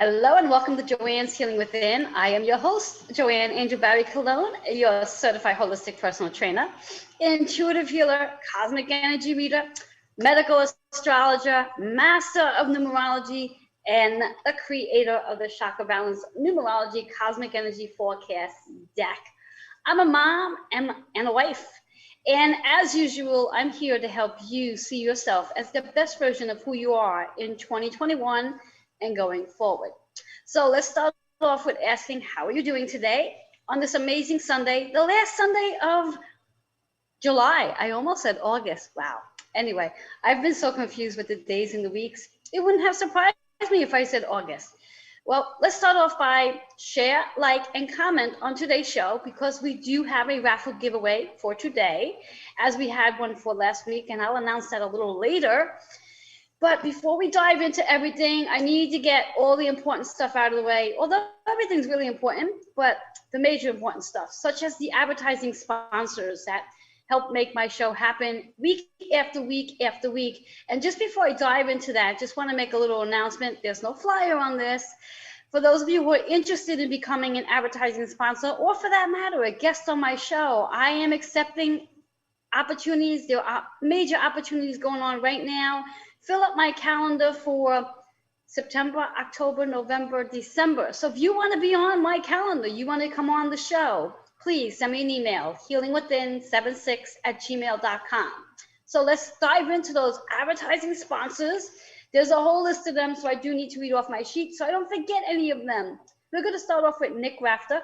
Hello and welcome to Joanne's Healing Within. I am your host, Joanne Angel Barry Cologne, your certified holistic personal trainer, intuitive healer, cosmic energy reader, medical astrologer, master of numerology, and the creator of the Chakra Balance Numerology Cosmic Energy Forecast deck. I'm a mom and a wife. And as usual, I'm here to help you see yourself as the best version of who you are in 2021 and going forward. So let's start off with asking, how are you doing today on this amazing Sunday, the last Sunday of July? I almost said August. Wow. Anyway, I've been so confused with the days and the weeks. It wouldn't have surprised me if I said August. Well, let's start off by share, like, and comment on today's show because we do have a raffle giveaway for today, as we had one for last week, and I'll announce that a little later. But before we dive into everything, I need to get all the important stuff out of the way, although everything's really important, but the major important stuff, such as the advertising sponsors that help make my show happen week after week after week. And just before I dive into that, just want to make a little announcement. There's no flyer on this. For those of you who are interested in becoming an advertising sponsor, or for that matter, a guest on my show, I am accepting opportunities. There are major opportunities going on right now. Fill up my calendar for September, October, November, December. So if you want to be on my calendar, you want to come on the show, please send me an email, healingwithin76@gmail.com. So let's dive into those advertising sponsors. There's a whole list of them, so I do need to read off my sheet so I don't forget any of them. We're going to start off with Nick Rafter.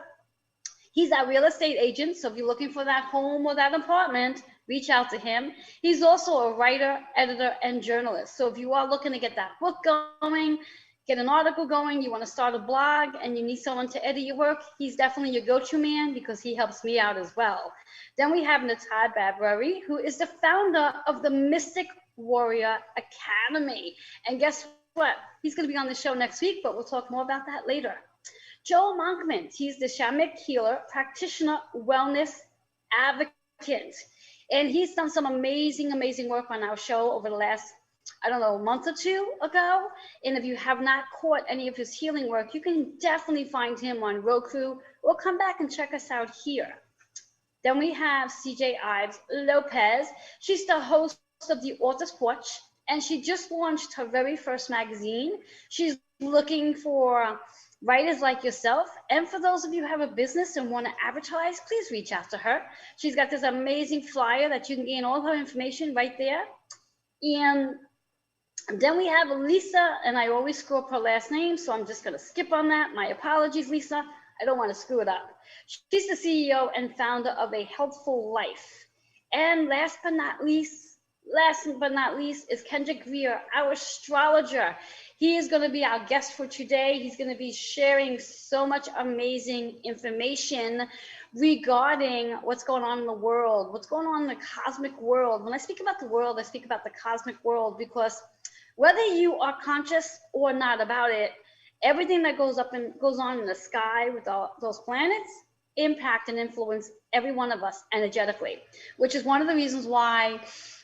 He's our real estate agent, so if you're looking for that home or that apartment, reach out to him. He's also a writer, editor, and journalist. So if you are looking to get that book going, get an article going, you want to start a blog, and you need someone to edit your work, he's definitely your go-to man because he helps me out as well. Then we have Natai Badbury, who is the founder of the Mystic Warrior Academy. And guess what? He's going to be on the show next week, but we'll talk more about that later. Joel Monkman, he's the shamanic healer, practitioner, wellness advocate. And he's done some amazing, amazing work on our show over the last, month or two ago. And if you have not caught any of his healing work, you can definitely find him on Roku or come back and check us out here. Then we have CJ Ives Lopez. She's the host of the Author's Porch, and she just launched her very first magazine. She's looking for writers like yourself, and for those of you who have a business and want to advertise, please reach out to her. She's got this amazing flyer that you can gain all her information right there. And then we have Lisa, and I always screw up her last name, so I'm just going to skip on that. My apologies, Lisa. I don't want to screw it up. She's the CEO and founder of A Healthful Life. And last but not least is Kendrick Greer, our astrologer. He is going to be our guest for today. He's going to be sharing so much amazing information regarding what's going on in the world, what's going on in the cosmic world. When I speak about the world, I speak about the cosmic world because whether you are conscious or not about it, everything that goes up and goes on in the sky with all those planets impact and influence every one of us energetically, which is one of the reasons why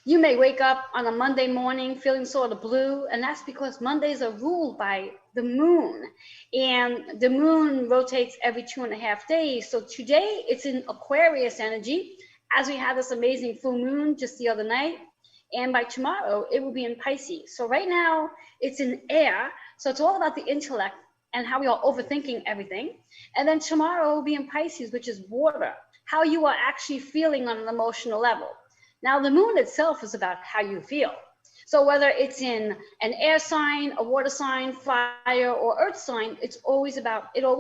you may wake up on a Monday morning feeling sort of blue, and that's because Mondays are ruled by the moon, and the moon rotates every 2.5 days. So today it's in Aquarius energy, as we had this amazing full moon just the other night, and by tomorrow it will be in Pisces. So right now it's in air, so it's all about the intellect and how we are overthinking everything. And then tomorrow will be in Pisces, which is water, how you are actually feeling on an emotional level. Now, the moon itself is about how you feel. So whether it's in an air sign, a water sign, fire, or earth sign, it always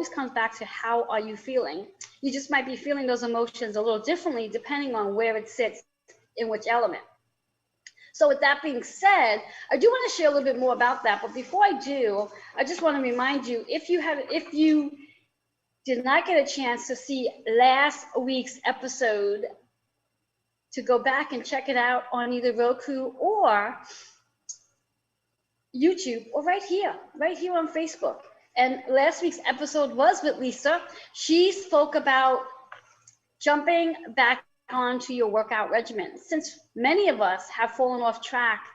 comes back to how are you feeling. You just might be feeling those emotions a little differently depending on where it sits in which element. So with that being said, I do want to share a little bit more about that. But before I do, I just want to remind you, if you did not get a chance to see last week's episode, to go back and check it out on either Roku or YouTube or right here on Facebook. And last week's episode was with Lisa. She spoke about jumping back onto your workout regimen. Since many of us have fallen off track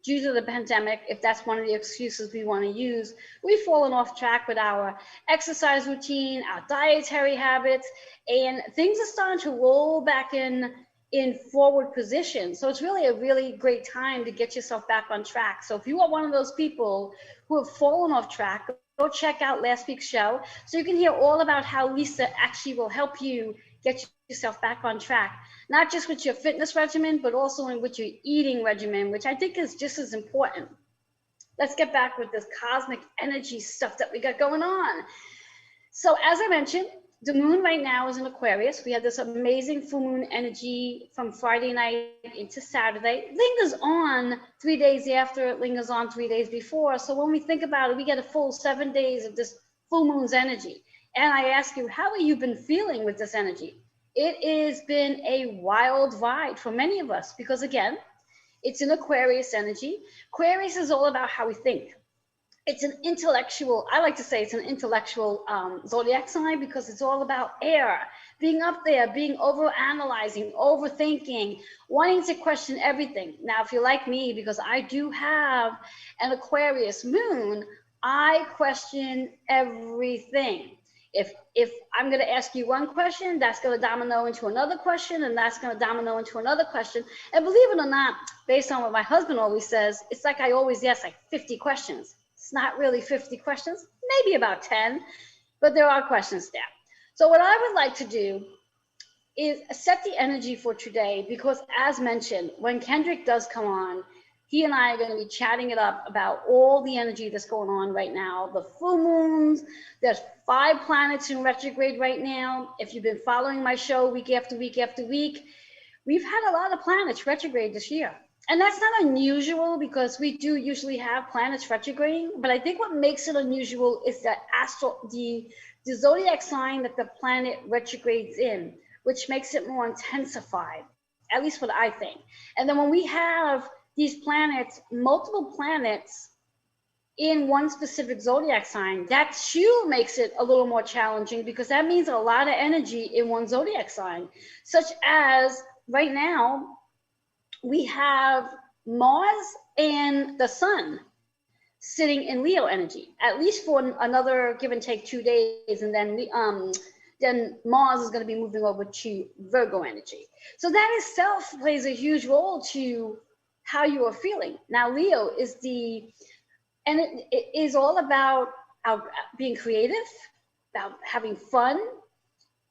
due to the pandemic, if that's one of the excuses we want to use, we've fallen off track with our exercise routine, our dietary habits, and things are starting to roll back in forward position. So it's really a really great time to get yourself back on track. So if you are one of those people who have fallen off track, go check out last week's show so you can hear all about how Lisa actually will help you get yourself back on track, not just with your fitness regimen, but also with your eating regimen, which I think is just as important. Let's get back with this cosmic energy stuff that we got going on. So as I mentioned, the moon right now is in Aquarius. We had this amazing full moon energy from Friday night into Saturday. Lingers on 3 days after, it lingers on 3 days before. So when we think about it, we get a full 7 days of this full moon's energy. And I ask you, how have you been feeling with this energy? It has been a wild ride for many of us because, again, it's an Aquarius energy. Aquarius is all about how we think. It's an intellectual, I like to say it's an intellectual zodiac sign because it's all about air, being up there, being over-analyzing, overthinking, wanting to question everything. Now, if you're like me, because I do have an Aquarius moon, I question everything. If I'm going to ask you one question, that's going to domino into another question, and that's going to domino into another question. And believe it or not, based on what my husband always says, it's like I always ask like 50 questions. It's not really 50 questions, maybe about 10, but there are questions there. So what I would like to do is set the energy for today because, as mentioned, when Kendrick does come on, he and I are going to be chatting it up about all the energy that's going on right now, the full moons. There's 5 planets in retrograde right now. If you've been following my show week after week after week, we've had a lot of planets retrograde this year. And that's not unusual because we do usually have planets retrograding, but I think what makes it unusual is that the zodiac sign that the planet retrogrades in, which makes it more intensified, at least what I think. And then when we have these planets, multiple planets in one specific zodiac sign, that too makes it a little more challenging because that means a lot of energy in one zodiac sign, such as right now, we have Mars and the Sun sitting in Leo energy, at least for another give and take 2 days, and then Mars is going to be moving over to Virgo energy. So that itself plays a huge role to how you are feeling. Now, Leo is it is all about being creative, about having fun,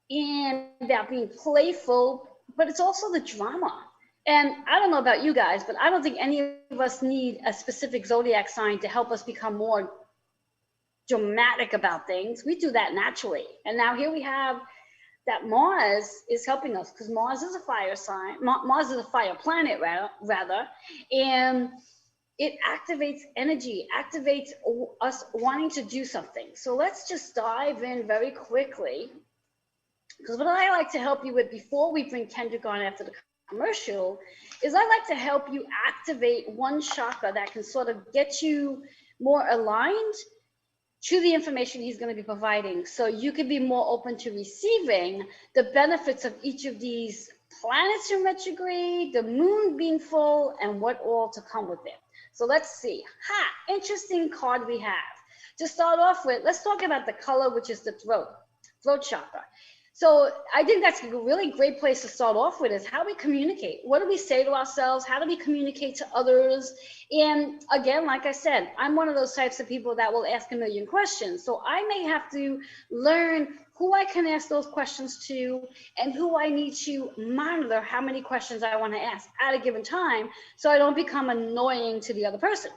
and about being playful, but it's also the drama. And I don't know about you guys, but I don't think any of us need a specific zodiac sign to help us become more dramatic about things. We do that naturally. And now here we have that Mars is helping us because Mars is a fire sign. Mars is a fire planet, rather. And it activates energy, activates us wanting to do something. So let's just dive in very quickly. Because what I like to help you with before we bring Kendrick on after the commercial is I like to help you activate one chakra that can sort of get you more aligned to the information he's going to be providing, so you can be more open to receiving the benefits of each of these planets in retrograde, the moon being full, and what all to come with it. So let's see. Interesting card we have. To start off with, let's talk about the color, which is the throat chakra. So I think that's a really great place to start off with is how we communicate. What do we say to ourselves? How do we communicate to others? And again, like I said, I'm one of those types of people that will ask a million questions. So I may have to learn who I can ask those questions to and who I need to monitor how many questions I want to ask at a given time so I don't become annoying to the other person.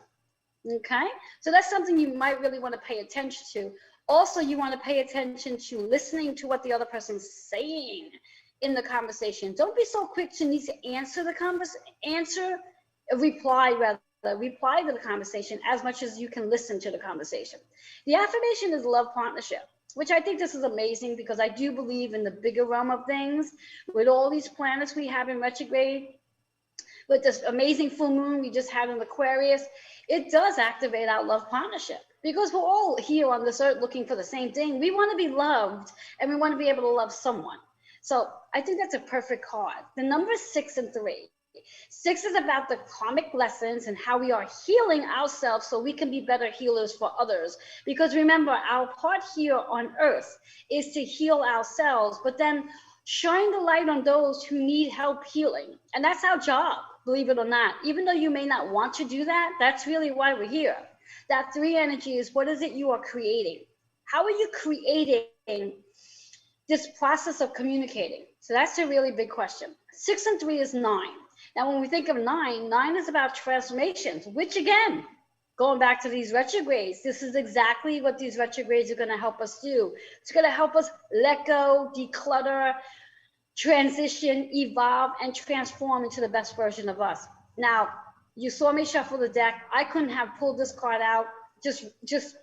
Okay? So that's something you might really want to pay attention to. Also, you want to pay attention to listening to what the other person's saying in the conversation. Don't be so quick to need to reply to the conversation as much as you can listen to the conversation. The affirmation is love partnership, which I think this is amazing because I do believe in the bigger realm of things with all these planets we have in retrograde, with this amazing full moon we just had in Aquarius. It does activate our love partnership. Because we're all here on this earth looking for the same thing. We want to be loved and we want to be able to love someone. So I think that's a perfect card. The numbers 6 and 3. Six is about the karmic lessons and how we are healing ourselves so we can be better healers for others. Because remember, our part here on earth is to heal ourselves, but then shine the light on those who need help healing. And that's our job, believe it or not. Even though you may not want to do that, that's really why we're here. That three energy is, what is it you are creating? How are you creating this process of communicating? So that's a really big question. 6 and 3 is 9. Now, when we think of 9 is about transformations, which again, going back to these retrogrades, this is exactly what these retrogrades are going to help us do. It's going to help us let go, declutter, transition, evolve, and transform into the best version of us. Now, you saw me shuffle the deck. I couldn't have pulled this card out just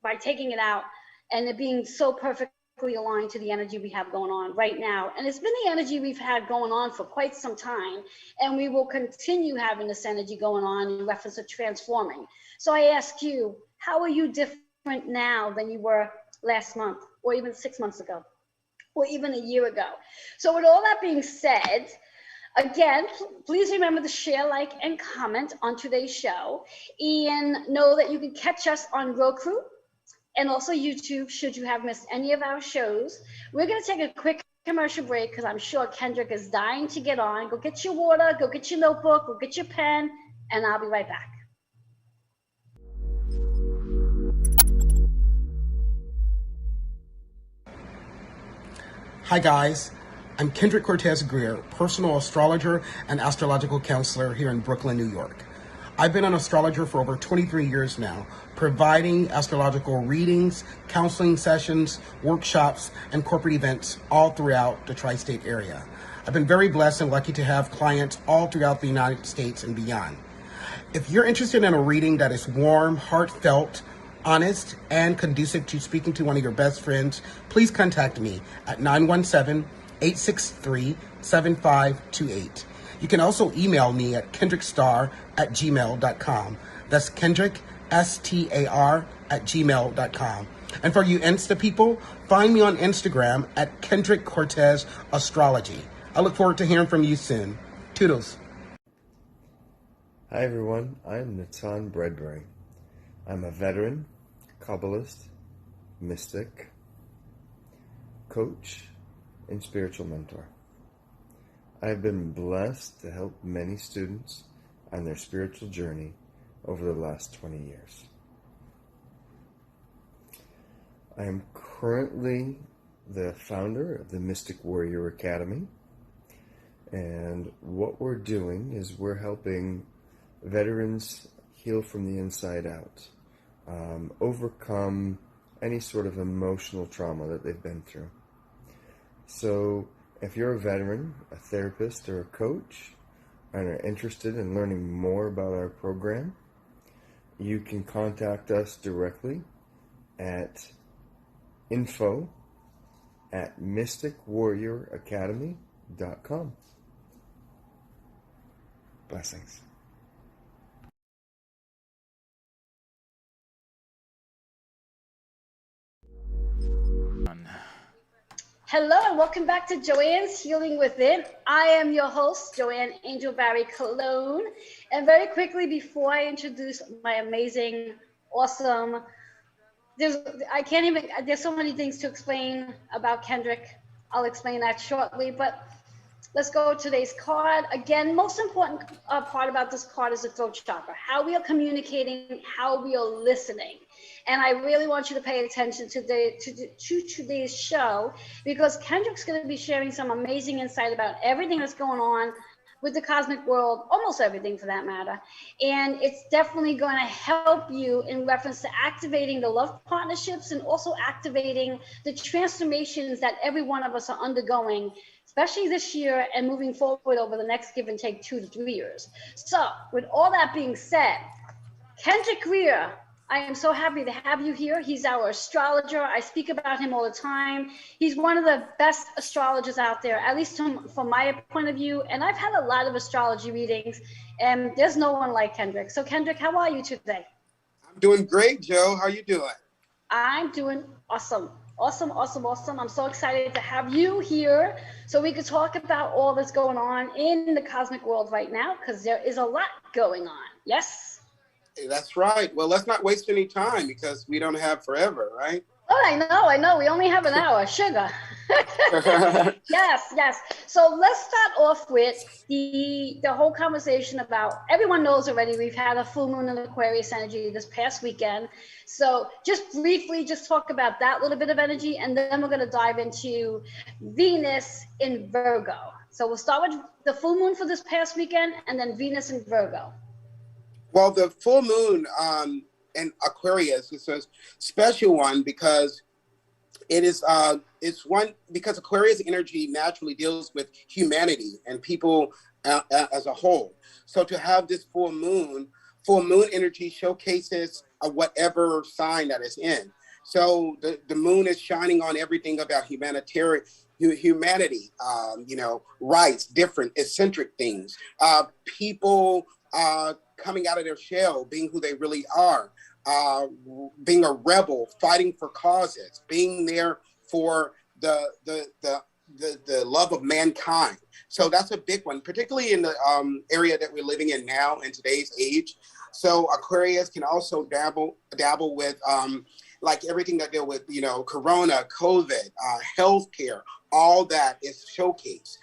by taking it out and it being so perfectly aligned to the energy we have going on right now. And it's been the energy we've had going on for quite some time, and we will continue having this energy going on in reference to transforming. So I ask you, how are you different now than you were last month, or even 6 months ago, or even a year ago? So with all that being said, again, please remember to share, like, and comment on today's show, and know that you can catch us on Roku and also YouTube, should you have missed any of our shows. We're going to take a quick commercial break because I'm sure Kendrick is dying to get on. Go get your water, go get your notebook, go get your pen, and I'll be right back. Hi guys, I'm Kendrick Cortez Greer, personal astrologer and astrological counselor here in Brooklyn, New York. I've been an astrologer for over 23 years now, providing astrological readings, counseling sessions, workshops, and corporate events all throughout the tri-state area. I've been very blessed and lucky to have clients all throughout the United States and beyond. If you're interested in a reading that is warm, heartfelt, honest, and conducive to speaking to one of your best friends, please contact me at 917-863-7528. You can also email me at kendrickstar@gmail.com. That's Kendrick, STAR@gmail.com. And for you Insta people, find me on Instagram at Kendrick Cortez Astrology. I look forward to hearing from you soon. Toodles. Hi everyone, I'm Natan Bredbury. I'm a veteran, Kabbalist, mystic, coach, and spiritual mentor. I've been blessed to help many students on their spiritual journey over the last 20 years. I am currently the founder of the Mystic Warrior Academy, and what we're doing is we're helping veterans heal from the inside out, overcome any sort of emotional trauma that they've been through. So if you're a veteran, a therapist, or a coach, and are interested in learning more about our program, you can contact us directly at info@mysticwarrioracademy.com. Blessings. Hello and welcome back to Joanne's Healing Within. I am your host, Joanne Angel Barry Cologne. And very quickly, before I introduce my amazing, awesome, there's so many things to explain about Kendrick. I'll explain that shortly, but let's go to today's card. Again, most important part about this card is the throat chakra, how we are communicating, how we are listening. And I really want you to pay attention to today's show, because Kendrick's going to be sharing some amazing insight about everything that's going on with the cosmic world, almost everything for that matter. And it's definitely going to help you in reference to activating the love partnerships and also activating the transformations that every one of us are undergoing, especially this year and moving forward over the next give and take 2 to 3 years. So with all that being said, Kendrick Greer, I am so happy to have you here. He's our astrologer. I speak about him all the time. He's one of the best astrologers out there, at least from my point of view. And I've had a lot of astrology readings, and there's no one like Kendrick. So Kendrick, how are you today? I'm doing great, Joe. How are you doing? I'm doing awesome. Awesome, awesome, awesome. I'm so excited to have you here so we could talk about all that's going on in the cosmic world right now, because there is a lot going on. Yes? That's right. Well, let's not waste any time because we don't have forever, right? Oh, I know, I know. We only have an hour. Sugar. Yes, yes. So let's start off with the whole conversation about, everyone knows already we've had a full moon in Aquarius energy this past weekend. So just briefly, just talk about that little bit of energy, and then we're going to dive into Venus in Virgo. So we'll start with the full moon for this past weekend, and then Venus in Virgo. Well, the full moon in Aquarius is a special one because it's one because Aquarius energy naturally deals with humanity and people as a whole. So to have this full moon energy showcases whatever sign that is in. So the moon is shining on everything about humanity, rights, different eccentric things, people coming out of their shell, being who they really are, being a rebel, fighting for causes, being there for the love of mankind. So that's a big one, particularly in the area that we're living in now in today's age. So Aquarius can also dabble with like everything that deal with, Corona, COVID, healthcare, all that is showcased.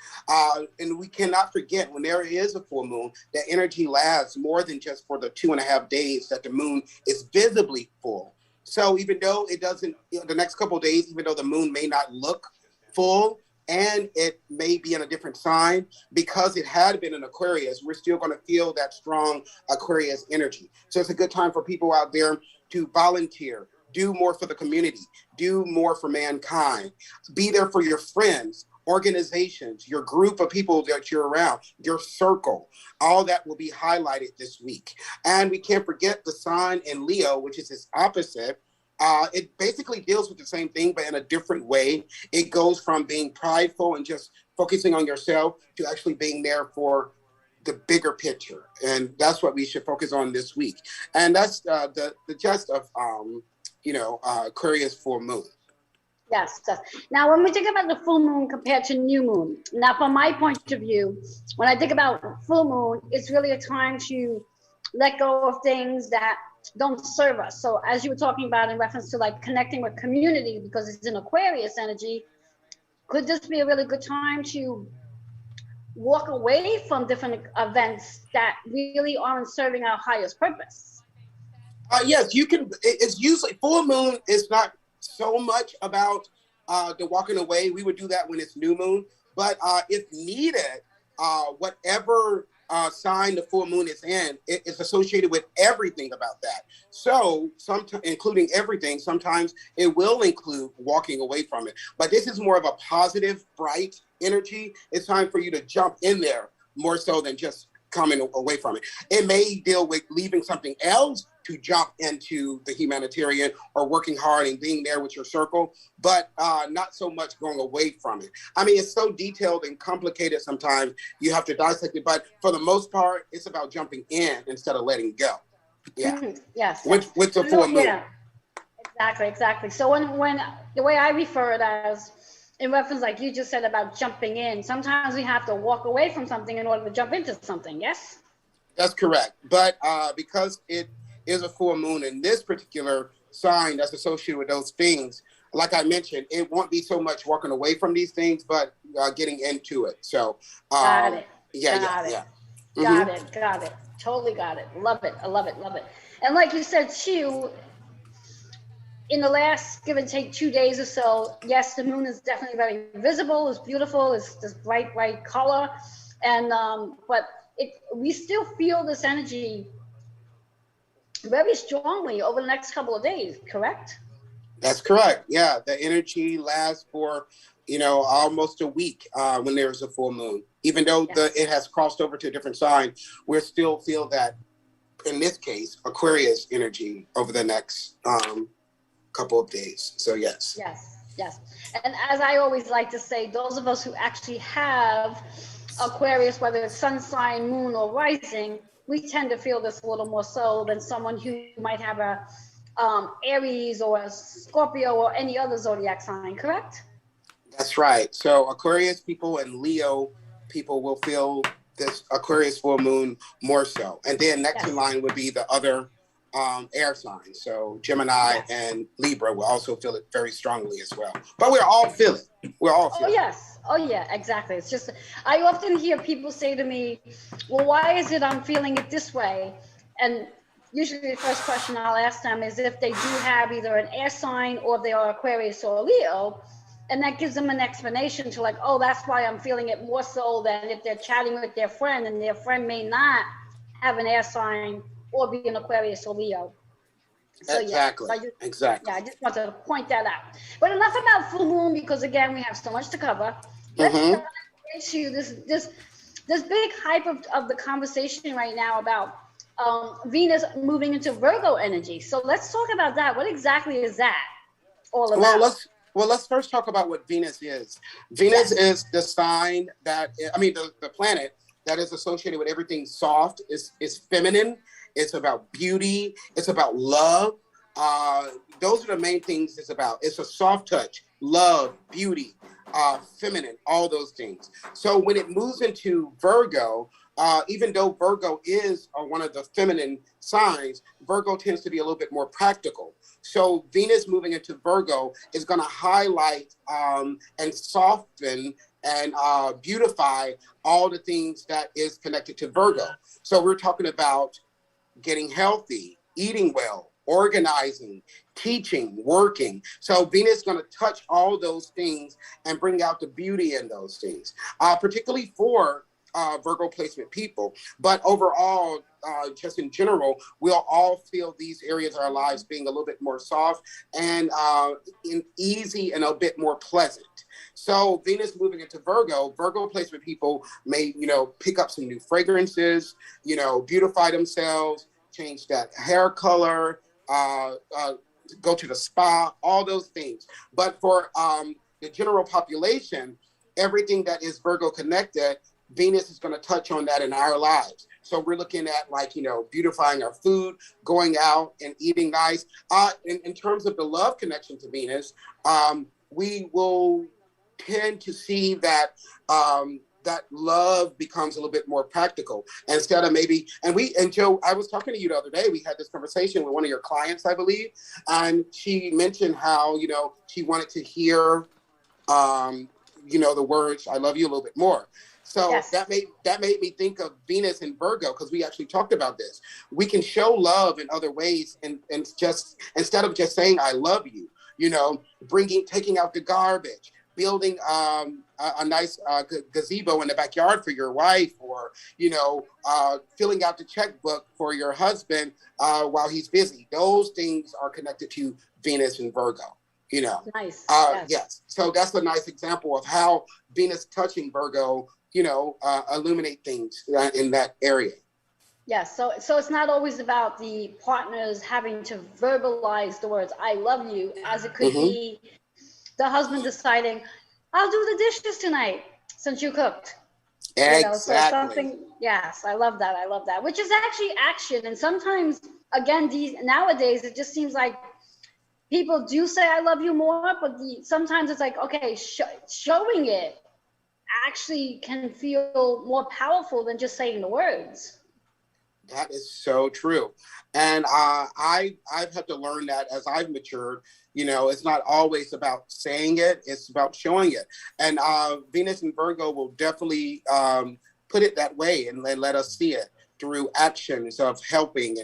And we cannot forget when there is a full moon, that energy lasts more than just for the 2.5 days that the moon is visibly full. So even though it doesn't, the next couple of days, even though the moon may not look full and it may be in a different sign, because it had been in Aquarius, we're still going to feel that strong Aquarius energy. So it's a good time for people out there to volunteer, do more for the community, do more for mankind, be there for your friends, organizations, your group of people that you're around, your circle. All that will be highlighted this week. And we can't forget the sign in Leo, which is its opposite. It basically deals with the same thing, but in a different way. It goes from being prideful and just focusing on yourself to actually being there for the bigger picture. And that's what we should focus on this week. And that's the gist of Aquarius full moon. Yes, yes. Now, when we think about the full moon compared to new moon, now from my point of view, when I think about full moon, it's really a time to let go of things that don't serve us. So as you were talking about in reference to like connecting with community, because it's in Aquarius energy, could this be a really good time to walk away from different events that really aren't serving our highest purpose? Yes, you can. It's usually full moon is not so much about the walking away. We would do that when it's new moon, but if needed, whatever sign the full moon is in, it's associated with everything about that. So, including everything, sometimes it will include walking away from it. But this is more of a positive, bright energy. It's time for you to jump in there more so than just coming away from it. It may deal with leaving something else to jump into the humanitarian or working hard and being there with your circle, but not so much going away from it. I mean, it's so detailed and complicated sometimes you have to dissect it, but for the most part, it's about jumping in instead of letting go. Yeah. Mm-hmm. Yes. With the full moon. Yeah. Exactly. So when the way I refer it as, in reference, like you just said about jumping in, sometimes we have to walk away from something in order to jump into something. Yes. That's correct. But because it is a full moon in this particular sign that's associated with those things, like I mentioned, it won't be so much walking away from these things, but getting into it. So got it. Yeah. Got it. Totally got it. Love it. I love it. And like you said too, in the last give and take 2 days or so, yes, the moon is definitely very visible. It's beautiful. It's this bright color, and but we still feel this energy very strongly over the next couple of days. Correct? That's correct. Yeah, the energy lasts for almost a week when there's a full moon. Even though it has crossed over to a different sign, we still feel that in this case Aquarius energy over the next couple of days. So yes. And as I always like to say, those of us who actually have Aquarius, whether it's sun sign, moon, or rising, we tend to feel this a little more so than someone who might have a Aries or Scorpio or any other zodiac sign, correct? That's right. So Aquarius people and Leo people will feel this Aquarius full moon more so. And then next in Yes. line would be the other air signs. So Gemini Yes. and Libra will also feel it very strongly as well. But we're all feeling. We're all Oh feeling. yes. Oh yeah, exactly. It's just I often hear people say to me, "Well, why is it I'm feeling it this way?" And usually the first question I'll ask them is if they do have either an air sign or they are Aquarius or Leo, and that gives them an explanation to like, "Oh, that's why I'm feeling it more so than if they're chatting with their friend and their friend may not have an air sign or be an Aquarius or Leo." So yeah, Exactly. so Exactly. I just wanted to point that out. But enough about full moon because again we have so much to cover. Let's Mm-hmm. dive into this big hype of the conversation right now about Venus moving into Virgo energy. So let's talk about that. What exactly is that all Well, about? let's first talk about what Venus is. Venus Yes. is the sign that the planet that is associated with everything soft, is feminine. It's about beauty. It's about love. Those are the main things it's about. It's a soft touch, love, beauty, feminine, all those things. So when it moves into Virgo, even though Virgo is one of the feminine signs, Virgo tends to be a little bit more practical. So Venus moving into Virgo is going to highlight and soften and beautify all the things that is connected to Virgo. So we're talking about getting healthy, eating well, organizing, teaching, working. So Venus is going to touch all those things and bring out the beauty in those things, particularly for Virgo placement people. But overall, just in general, we'll all feel these areas of our lives being a little bit more soft and easy and a bit more pleasant. So Venus moving into Virgo placement people may, pick up some new fragrances, beautify themselves, change that hair color, go to the spa, all those things. But for the general population, everything that is Virgo connected, Venus is going to touch on that in our lives. So we're looking at beautifying our food, going out and eating nice. In terms of the love connection to Venus, we will tend to see that that love becomes a little bit more practical instead of maybe, and Joe, I was talking to you the other day, we had this conversation with one of your clients, I believe, and she mentioned how, she wanted to hear, the words, I love you a little bit more. So Yes. that made me think of Venus and Virgo, because we actually talked about this. We can show love in other ways, and just instead of just saying I love you, taking out the garbage, building a nice gazebo in the backyard for your wife, or filling out the checkbook for your husband while he's busy. Those things are connected to Venus and Virgo. Nice. Yes. So that's a nice example of how Venus touching Virgo, illuminate things in that area. Yes. So it's not always about the partners having to verbalize the words "I love you," as it could be the husband deciding, "I'll do the dishes tonight since you cooked." Exactly. So something. Yes, I love that. I love that. Which is actually action, and sometimes again, nowadays it just seems like people do say I love you more, but sometimes it's like, okay, showing it actually can feel more powerful than just saying the words. That is so true. And I've had to learn that as I've matured. It's not always about saying it, it's about showing it. And Venus and Virgo will definitely put it that way and let us see it through actions of helping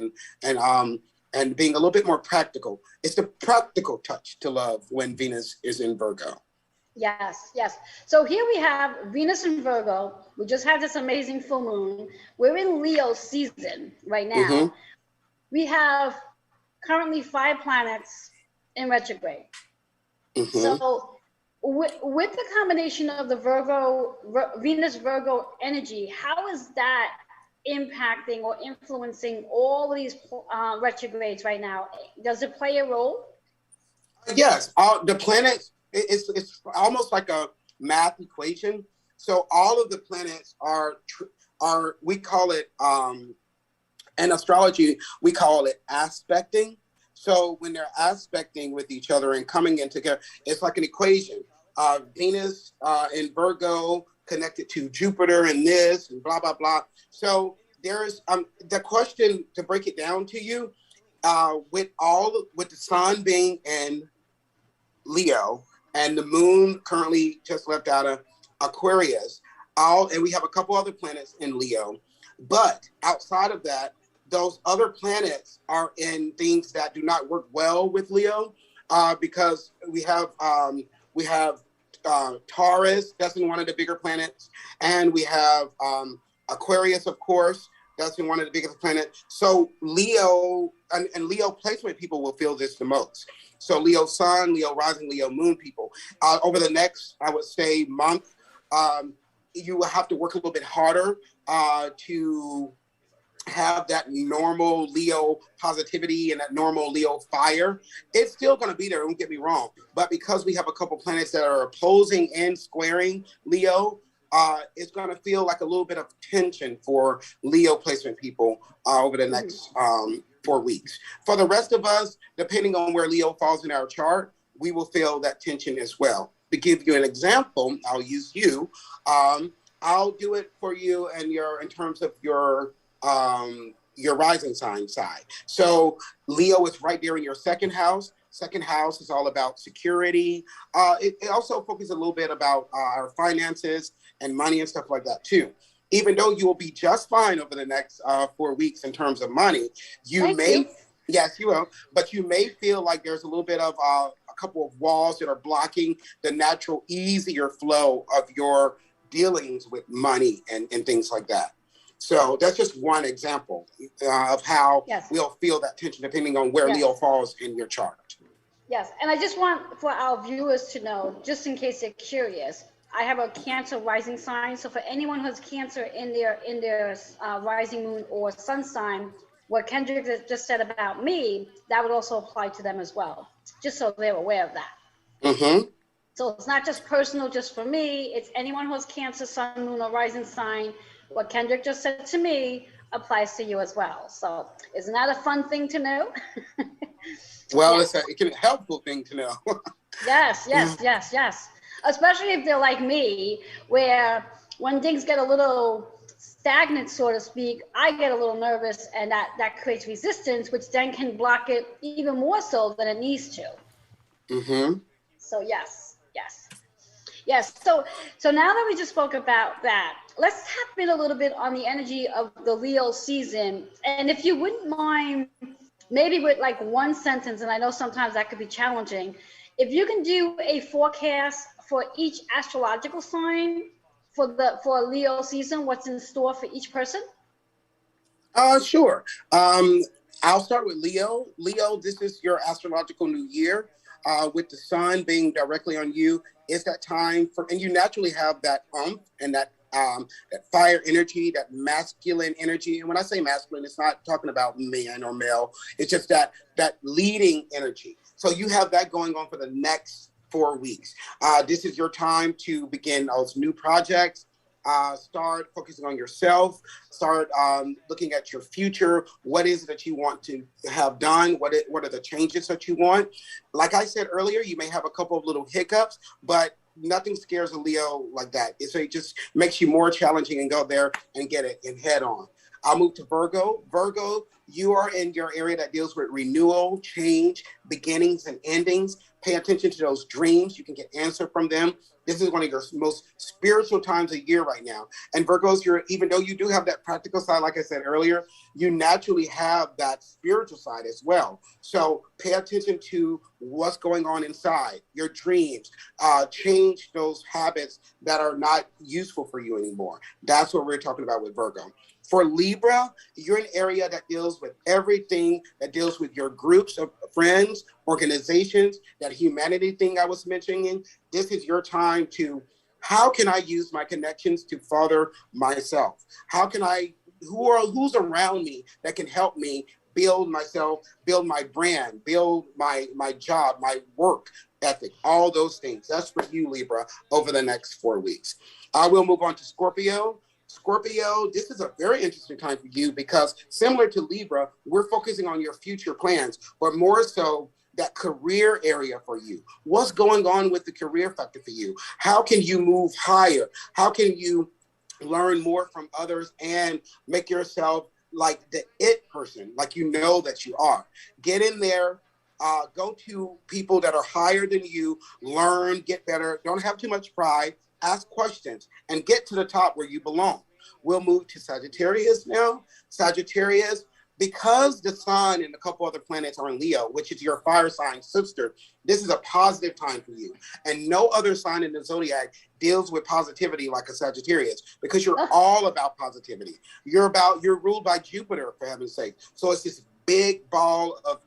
and being a little bit more practical. It's the practical touch to love when Venus is in Virgo. Yes, yes. So here we have Venus and Virgo. We just had this amazing full moon. We're in Leo season right now. We have currently 5 planets in retrograde. So with the combination of the Venus Virgo energy, how is that impacting or influencing all of these retrogrades right now? Does it play a role? Yes, the planets, it's almost like a math equation. So all of the planets are we call it, in astrology, we call it aspecting. So when they're aspecting with each other and coming in together, it's like an equation. Venus in Virgo connected to Jupiter and this and blah, blah, blah. So there's the question, to break it down to you, with the sun being in Leo and the moon currently just left out of Aquarius, and we have a couple other planets in Leo. But outside of that, those other planets are in things that do not work well with Leo, because we have Taurus, that's in one of the bigger planets, and we have Aquarius, of course, that's in one of the biggest planets. So Leo and Leo placement people will feel this the most. So Leo Sun, Leo Rising, Leo Moon people. Over the next, I would say, month, you will have to work a little bit harder to have that normal Leo positivity and that normal Leo fire. It's still going to be there, don't get me wrong. But because we have a couple planets that are opposing and squaring Leo, it's going to feel like a little bit of tension for Leo placement people over the next 4 weeks. For the rest of us, depending on where Leo falls in our chart, we will feel that tension as well. To give you an example, I'll use you. I'll do it for you and in terms of your rising sign side. So Leo is right there in your second house. Second house is all about security. It also focuses a little bit about our finances and money and stuff like that too. Even though you will be just fine over the next 4 weeks in terms of money, yes, you will, but you may feel like there's a little bit of a couple of walls that are blocking the natural, easier flow of your dealings with money and things like that. So that's just one example of how we'll feel that tension depending on where Leo falls in your chart. Yes, and I just want for our viewers to know, just in case they're curious, I have a Cancer rising sign. So for anyone who has Cancer in their rising moon or sun sign, what Kendrick just said about me, that would also apply to them as well, just so they're aware of that. Mm-hmm. So it's not just personal, just for me. It's anyone who has Cancer, sun, moon, or rising sign. What Kendrick just said to me applies to you as well. So isn't that a fun thing to know? Well, it's a helpful thing to know. Yes. Especially if they're like me, where when things get a little stagnant, so to speak, I get a little nervous, and that creates resistance, which then can block it even more so than it needs to. Mm-hmm. So yes. So now that we just spoke about that, let's tap in a little bit on the energy of the Leo season. And if you wouldn't mind, maybe with like one sentence, and I know sometimes that could be challenging, if you can do a forecast for each astrological sign for Leo season, what's in store for each person? Sure. I'll start with Leo. Leo, this is your astrological new year. With the sun being directly on you, it's that time and you naturally have that and that fire energy, that masculine energy. And when I say masculine, it's not talking about man or male. It's just that leading energy. So you have that going on for the next 4 weeks. This is your time to begin those new projects. Start focusing on yourself. Start looking at your future. What is it that you want to have done? What are the changes that you want? Like I said earlier, you may have a couple of little hiccups, but nothing scares a Leo like that. It just makes you more challenging and go there and get it and head on. I'll move to Virgo. Virgo, you are in your area that deals with renewal, change, beginnings, and endings. Pay attention to those dreams. You can get answer from them. This is one of your most spiritual times of year right now. And Virgos, even though you do have that practical side, like I said earlier, you naturally have that spiritual side as well. So pay attention to what's going on inside, your dreams. Change those habits that are not useful for you anymore. That's what we're talking about with Virgo. For Libra, you're an area that deals with everything that deals with your groups of friends, organizations, that humanity thing I was mentioning. This is your time to, how can I use my connections to further myself? Who's around me that can help me build myself, build my brand, build my job, my work ethic, all those things. That's for you, Libra, over the next 4 weeks. I will move on to Scorpio. Scorpio, this is a very interesting time for you because similar to Libra, we're focusing on your future plans, but more so that career area for you. What's going on with the career factor for you? How can you move higher? How can you learn more from others and make yourself like the it person, like you know that you are? Get in there. Go to people that are higher than you, learn, get better. Don't have too much pride. Ask questions and get to the top where you belong. We'll move to Sagittarius now. Sagittarius, because the sun and a couple other planets are in Leo, which is your fire sign sister, this is a positive time for you. And no other sign in the zodiac deals with positivity like a Sagittarius because you're all about positivity. You're ruled by Jupiter, for heaven's sake. So it's this big ball of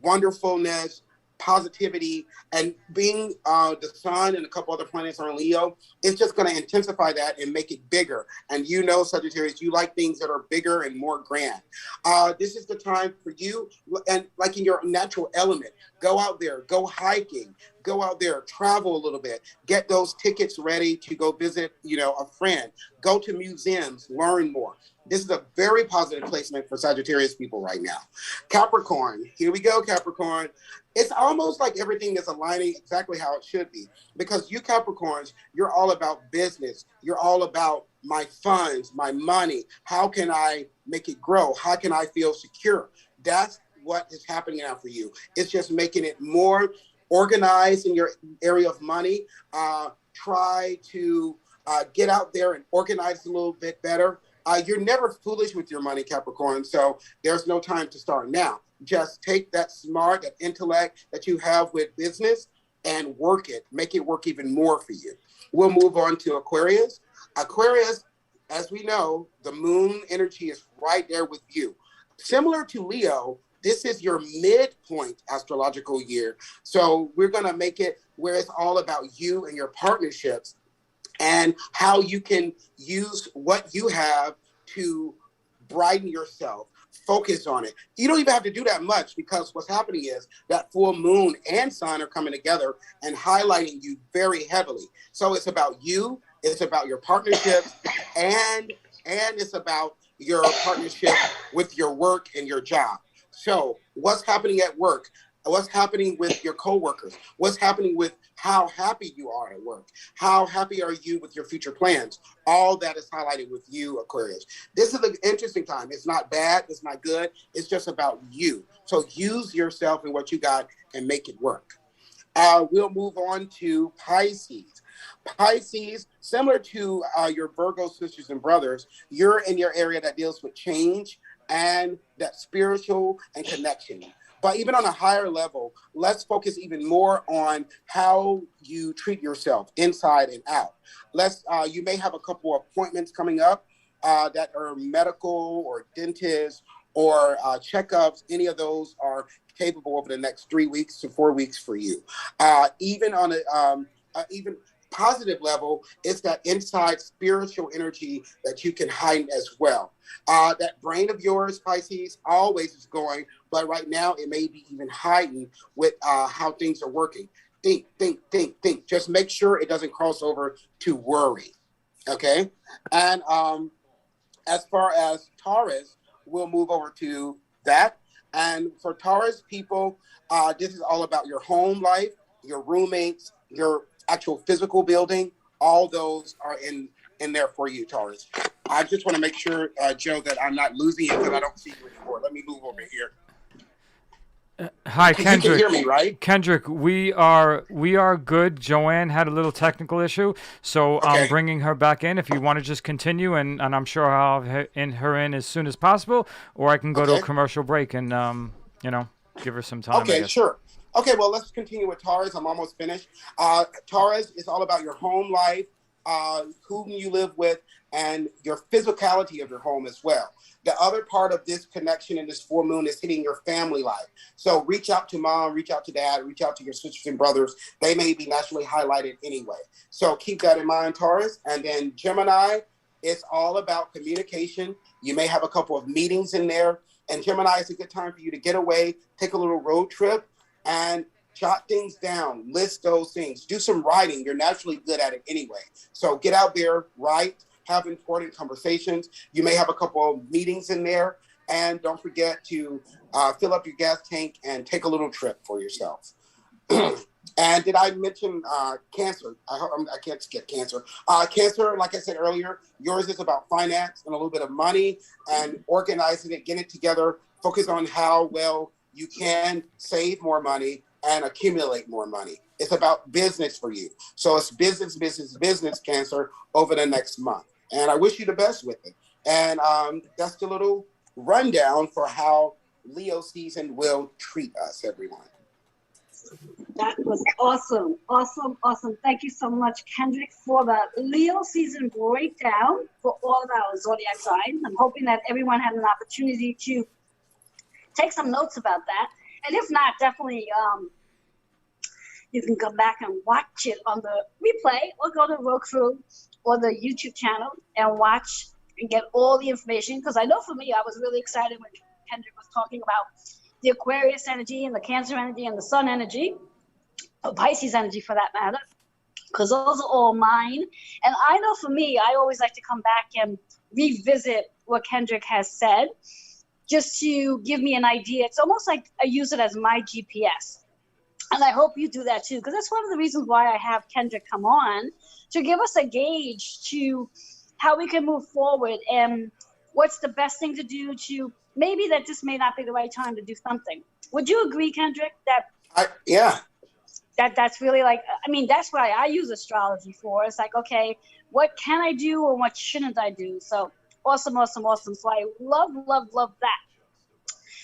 wonderfulness, positivity, and being the sun and a couple other planets are in Leo, it's just going to intensify that and make it bigger. And you know, Sagittarius, you like things that are bigger and more grand. This is the time for you, and like in your natural element, go out there, go hiking, go out there, travel a little bit, get those tickets ready to go visit, a friend, go to museums, learn more. This is a very positive placement for Sagittarius people right now. Capricorn, here we go, Capricorn. It's almost like everything is aligning exactly how it should be because you Capricorns, you're all about business. You're all about my funds, my money. How can I make it grow? How can I feel secure? That's what is happening now for you. It's just making it more organized in your area of money. Try to get out there and organize a little bit better. You're never foolish with your money, Capricorn, so there's no time to start now. Just take that that intellect that you have with business and work it. Make it work even more for you. We'll move on to Aquarius. Aquarius, as we know, the moon energy is right there with you. Similar to Leo, this is your midpoint astrological year. So we're going to make it where it's all about you and your partnerships and how you can use what you have to brighten yourself, focus on it. You don't even have to do that much because what's happening is that full moon and sun are coming together and highlighting you very heavily. So it's about you, it's about your partnerships, and it's about your partnership with your work and your job. So what's happening at work? What's happening with your coworkers? What's happening with how happy you are at work? How happy are you with your future plans? All that is highlighted with you, Aquarius. This is an interesting time. It's not bad. It's not good. It's just about you. So use yourself and what you got and make it work. We'll move on to Pisces. Pisces, similar to your Virgo sisters and brothers, you're in your area that deals with change and that spiritual and connection. But even on a higher level, let's focus even more on how you treat yourself inside and out. You may have a couple of appointments coming up that are medical or dentist or checkups. Any of those are capable over the next 3 weeks to 4 weeks for you. Even on even positive level, it's that inside spiritual energy that you can heighten as well. That brain of yours, Pisces, always is going, but right now it may be even heightened with how things are working. Think. Just make sure it doesn't cross over to worry. Okay? And as far as Taurus, we'll move over to that. And for Taurus people, this is all about your home life, your roommates, your actual physical building. All those are in there for you, Taurus. I just want to make sure, Joe, that I'm not losing you because I don't see you anymore. Let me move over here. Hi, Kendrick. You can hear me, right? Kendrick, we are good. Joanne had a little technical issue, so Okay. I'm bringing her back in. If you want to just continue, and I'm sure I'll have her in as soon as possible, or I can go to a commercial break and give her some time. Okay, sure. Okay, well, let's continue with Taurus. I'm almost finished. Taurus is all about your home life, whom you live with, and your physicality of your home as well. The other part of this connection in this full moon is hitting your family life. So reach out to mom, reach out to dad, reach out to your sisters and brothers. They may be naturally highlighted anyway. So keep that in mind, Taurus. And then Gemini, it's all about communication. You may have a couple of meetings in there. And Gemini is a good time for you to get away, take a little road trip, and jot things down, list those things, do some writing. You're naturally good at it anyway. So get out there, write, have important conversations. You may have a couple of meetings in there. And don't forget to fill up your gas tank and take a little trip for yourself. And did I mention Cancer? I can't skip Cancer. Cancer, like I said earlier, yours is about finance and a little bit of money and organizing it, getting it together, focus on how well you can save more money and accumulate more money. It's about business for you. So it's business, Cancer, over the next month. And I wish you the best with it. And that's the little rundown for how Leo season will treat us, everyone. That was awesome. Thank you so much, Kendrick, for the Leo season breakdown for all of our zodiac signs. I'm hoping that everyone had an opportunity to take some notes about that. And if not, definitely you can come back and watch it on the replay or go to Roku or the YouTube channel and watch and get all the information. Because I know for me, I was really excited when Kendrick was talking about the Aquarius energy and the Cancer energy and the Sun energy, or Pisces energy for that matter, because those are all mine. And I know for me, I always like to come back and revisit what Kendrick has said, just to give me an idea. It's almost like I use it as my GPS. And I hope you do that too, because that's one of the reasons why I have Kendrick come on, to give us a gauge to how we can move forward and what's the best thing to do to maybe that this may not be the right time to do something. Would you agree, Kendrick, that yeah, that's really like, I mean, that's why I use astrology for. It's like, okay, what can I do or what shouldn't I do? So awesome. So I love that.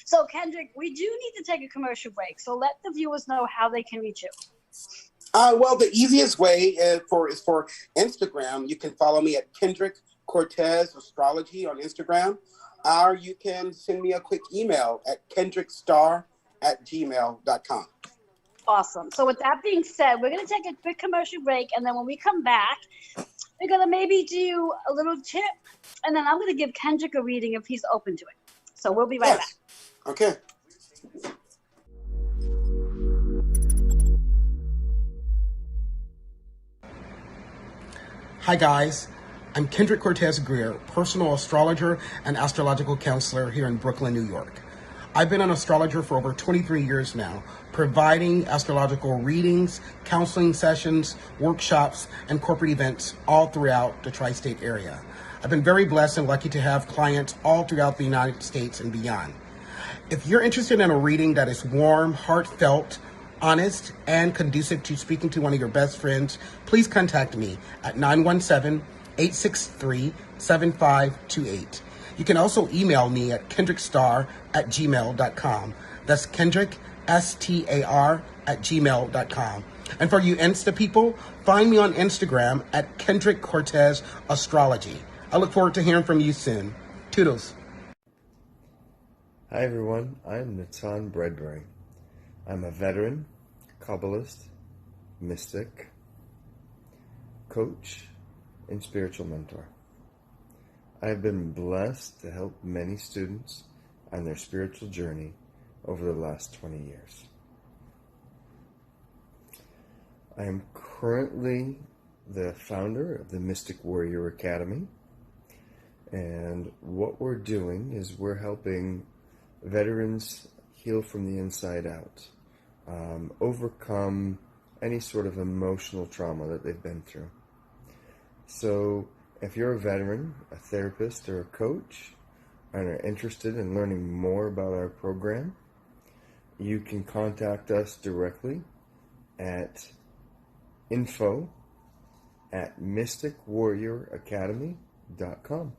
So Kendrick, we do need to take a commercial break. So let the viewers know how they can reach you. Well, the easiest way is for Instagram. You can follow me at Kendrick Cortez Astrology on Instagram, or you can send me a quick email at kendrickstar@gmail.com. Awesome. So with that being said, we're going to take a quick commercial break, and then when we come back, we're going to maybe do a little tip, and then I'm going to give Kendrick a reading if he's open to it. So we'll be right back. Okay. Hi guys, I'm Kendrick Cortez Greer, personal astrologer and astrological counselor here in Brooklyn, New York. I've been an astrologer for over 23 years now, providing astrological readings, counseling sessions, workshops, and corporate events all throughout the tri-state area. I've been very blessed and lucky to have clients all throughout the United States and beyond. If you're interested in a reading that is warm, heartfelt, honest, and conducive to speaking to one of your best friends, please contact me at 917-863-7528. You can also email me at kendrickstar@gmail.com. That's Kendrick, STAR@gmail.com. And for you Insta people, find me on Instagram at Kendrick Cortez Astrology. I look forward to hearing from you soon. Toodles. Hi everyone, I'm Natan Bredbury. I'm a veteran, Kabbalist, mystic, coach, and spiritual mentor. I have been blessed to help many students on their spiritual journey over the last 20 years. I am currently the founder of the Mystic Warrior Academy, and what we're doing is we're helping veterans heal from the inside out, overcome any sort of emotional trauma that they've been through. So if you're a veteran, a therapist, or a coach, and are interested in learning more about our program, you can contact us directly at info@mysticwarrioracademy.com.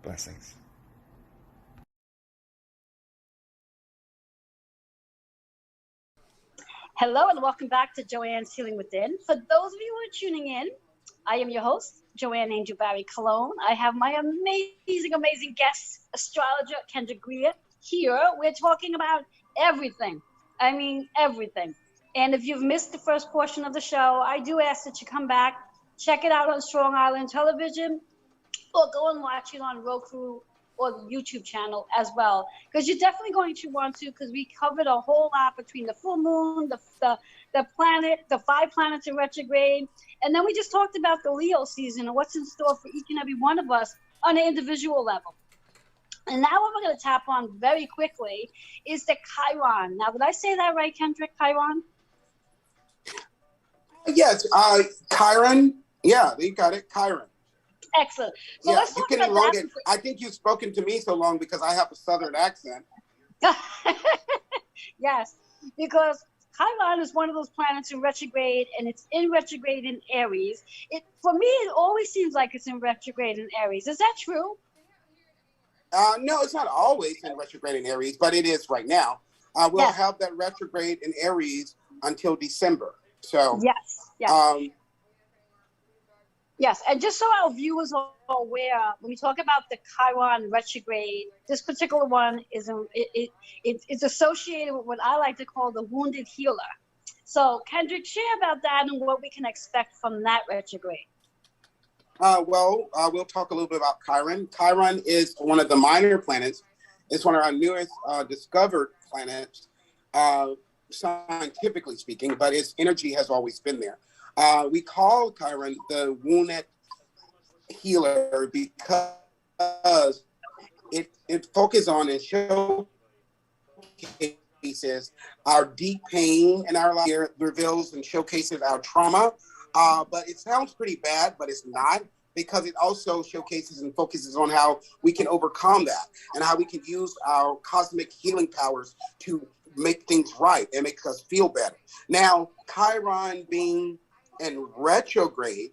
Blessings. Hello and welcome back to Joanne's Healing Within. For those of you who are tuning in, I am your host, Joanne Angel Barry Cologne. I have my amazing guest, astrologer Kendrick Greer here. We're talking about everything. I mean, everything. And if you've missed the first portion of the show, I do ask that you come back, check it out on Strong Island Television, or go and watch it on Roku or the YouTube channel as well, because you're definitely going to want to, because we covered a whole lot between the full moon, the the 5 planets in retrograde. And then we just talked about the Leo season and what's in store for each and every one of us on an individual level. And now what we're going to tap on very quickly is the Chiron. Now, did I say that right, Kendrick? Chiron? Yes, Chiron. Yeah, you got it, Chiron. Excellent. So yeah, let's talk about that. I think you've spoken to me so long because I have a Southern accent. Yes, because Chiron is one of those planets in retrograde, and it's in retrograde in Aries. For me, it always seems like it's in retrograde in Aries. Is that true? No, it's not always in retrograde in Aries, but it is right now. We'll have that retrograde in Aries until December. So yes. Yes, and just so our viewers are aware, when we talk about the Chiron retrograde, this particular one it's associated with what I like to call the wounded healer. So, Kendrick, share about that and what we can expect from that retrograde. We'll talk a little bit about Chiron. Chiron is one of the minor planets. It's one of our newest discovered planets, scientifically speaking, but its energy has always been there. We call Chiron the wounded healer because it focuses on and showcases our deep pain in our life. It reveals and showcases our trauma. But it sounds pretty bad, but it's not, because it also showcases and focuses on how we can overcome that and how we can use our cosmic healing powers to make things right and make us feel better. Now, Chiron being in retrograde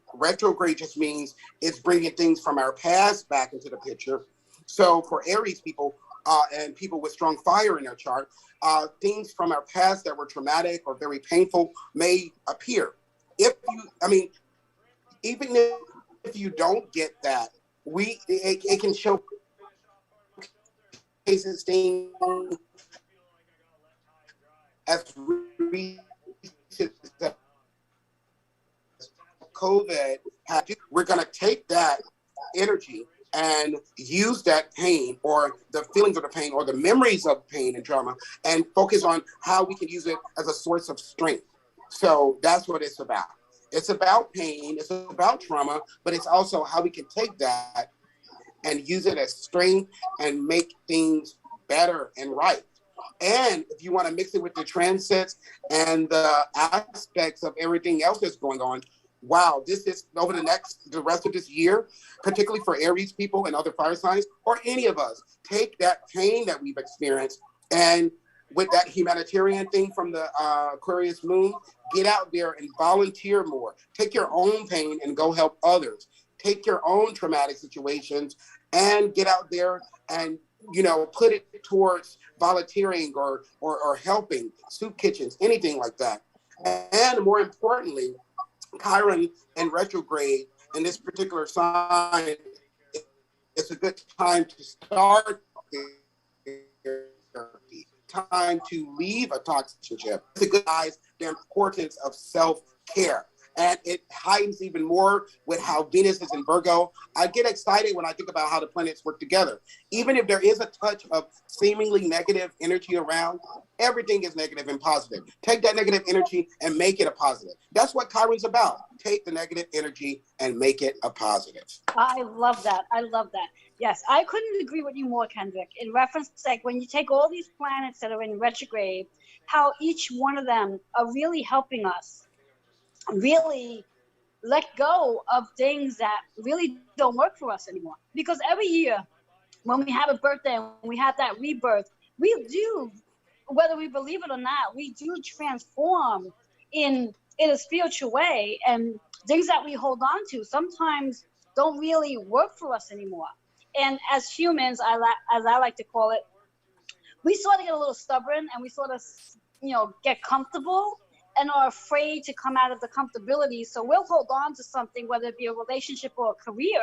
just means it's bringing things from our past back into the picture. So for Aries people and people with strong fire in their chart, things from our past that were traumatic or very painful may appear. Even if you don't get that, it can show cases things as COVID. We're going to take that energy and use that pain or the feelings of the pain or the memories of pain and trauma and focus on how we can use it as a source of strength. So that's what it's about. It's about pain, it's about trauma, but it's also how we can take that and use it as strength and make things better and right. And if you want to mix it with the transits and the aspects of everything else that's going on, wow, this is over the rest of this year, particularly for Aries people and other fire signs, or any of us, take that pain that we've experienced and with that humanitarian thing from the Aquarius moon, get out there and volunteer more. Take your own pain and go help others. Take your own traumatic situations and get out there and, put it towards volunteering or helping, soup kitchens, anything like that. And more importantly, Chiron in retrograde in this particular sign, it's a good time to start therapy. Time to leave a toxic relationship. It's a good eyes the importance of self-care. And it heightens even more with how Venus is in Virgo. I get excited when I think about how the planets work together. Even if there is a touch of seemingly negative energy around, everything is negative and positive. Take that negative energy and make it a positive. That's what Chiron's about. Take the negative energy and make it a positive. I love that. Yes, I couldn't agree with you more, Kendrick. In reference to like when you take all these planets that are in retrograde, how each one of them are really helping us really let go of things that really don't work for us anymore. Because every year when we have a birthday and we have that rebirth, we do, whether we believe it or not, we do transform in a spiritual way, and things that we hold on to sometimes don't really work for us anymore. And as humans, as I like to call it, we sort of get a little stubborn and we sort of, get comfortable and are afraid to come out of the comfortability. So we'll hold on to something, whether it be a relationship or a career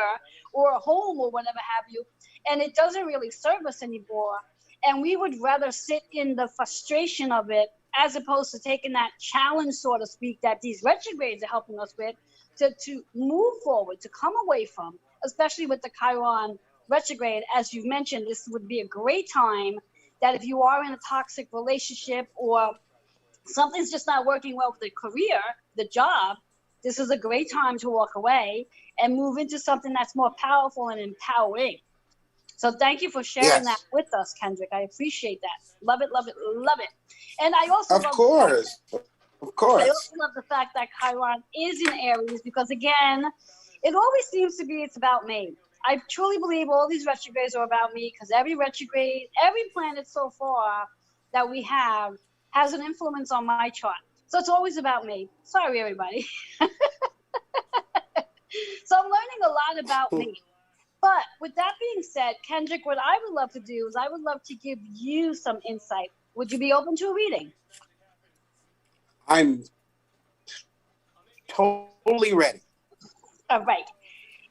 or a home or whatever have you, and it doesn't really serve us anymore. And we would rather sit in the frustration of it as opposed to taking that challenge, so to speak, that these retrogrades are helping us with to move forward, to come away from, especially with the Chiron retrograde. As you mentioned, this would be a great time that if you are in a toxic relationship or something's just not working well with the career, the job, this is a great time to walk away and move into something that's more powerful and empowering. So thank you for sharing that with us, Kendrick. I appreciate that. Love it, love it, love it. And I also of course. I also love the fact that Chiron is in Aries because, again, it always seems to be it's about me. I truly believe all these retrogrades are about me because every retrograde, every planet so far that we have has an influence on my chart. So it's always about me. Sorry, everybody. So I'm learning a lot about me. But with that being said, Kendrick, what I would love to do is I would love to give you some insight. Would you be open to a reading? I'm totally ready. All right.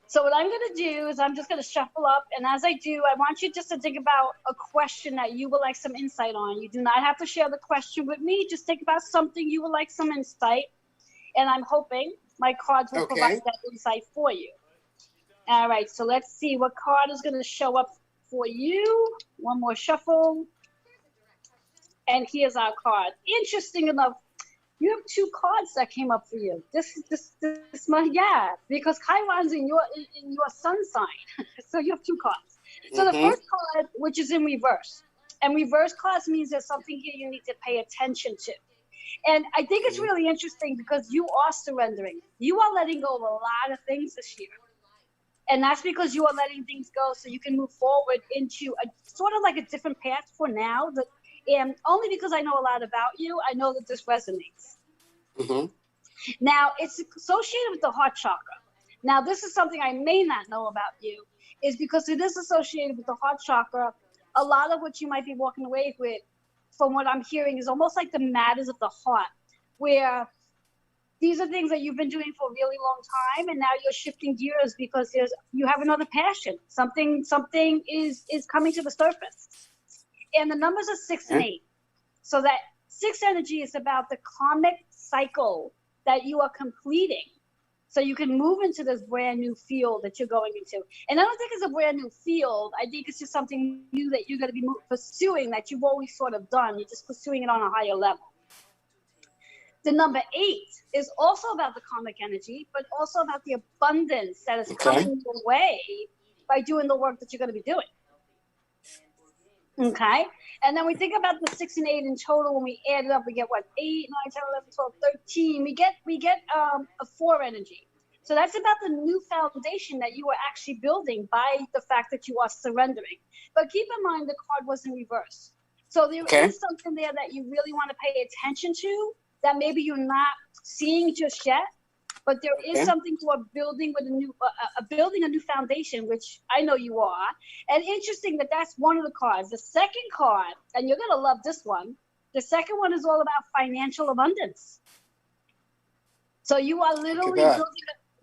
So what I'm going to do is I'm just going to shuffle up. And as I do, I want you just to think about a question that you would like some insight on. You do not have to share the question with me. Just think about something you would like some insight. And I'm hoping my cards will provide that insight for you. All right. So let's see what card is going to show up for you. One more shuffle. And here's our card. Interesting enough, you have two cards that came up for you. This month, yeah, because Chiron's in your sun sign, so you have two cards. So the first card, which is in reverse, and reverse cards means there's something here you need to pay attention to. And I think it's really interesting because you are surrendering. You are letting go of a lot of things this year, and that's because you are letting things go so you can move forward into a sort of like a different path for now. And only because I know a lot about you, I know that this resonates. Now, it's associated with the heart chakra. Now, this is something I may not know about you, is because it is associated with the heart chakra. A lot of what you might be walking away with, from what I'm hearing, is almost like the matters of the heart, where these are things that you've been doing for a really long time, and now you're shifting gears because you have another passion. Something is coming to the surface. And the numbers are 6 and 8. So that 6 energy is about the karmic cycle that you are completing. So you can move into this brand new field that you're going into. And I don't think it's a brand new field. I think it's just something new that you're going to be pursuing that you've always sort of done. You're just pursuing it on a higher level. The number 8 is also about the karmic energy, but also about the abundance that is coming your way by doing the work that you're going to be doing. Okay, and then we think about the 6 and 8 in total. When we add it up, we get what? 8, 9, 10, 11, 12, 13. We get a 4 energy. So that's about the new foundation that you are actually building by the fact that you are surrendering. But keep in mind the card was in reverse. So there is something there that you really want to pay attention to that maybe you're not seeing just yet. But there is something to building with building a new foundation, which I know you are. And interesting that's one of the cards. The second card, and you're gonna love this one. The second one is all about financial abundance. So you are literally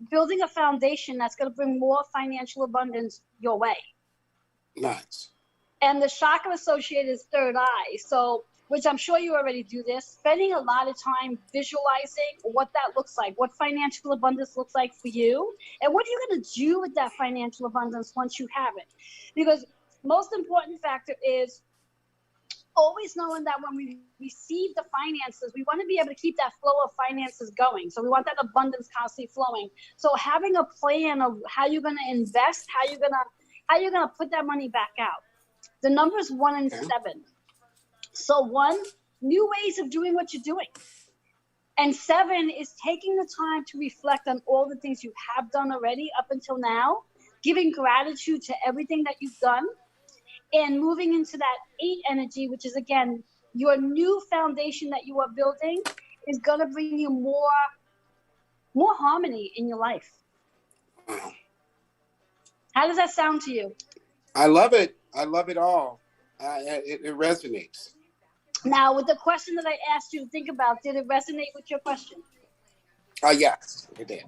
building a foundation that's gonna bring more financial abundance your way. Nice. And the chakra associated is third eye. So, which I'm sure you already do this, spending a lot of time visualizing what that looks like, what financial abundance looks like for you, and what are you going to do with that financial abundance once you have it. Because most important factor is always knowing that when we receive the finances, we want to be able to keep that flow of finances going. So we want that abundance constantly flowing. So having a plan of how you're going to invest, how you're going to put that money back out. The numbers 1 and 7. So 1, new ways of doing what you're doing. And 7 is taking the time to reflect on all the things you have done already up until now, giving gratitude to everything that you've done, and moving into that 8 energy, which is, again, your new foundation that you are building is going to bring you more harmony in your life. Wow. How does that sound to you? I love it. I love it all. It resonates. Now, with the question that I asked you to think about, did it resonate with your question? Yes, it did.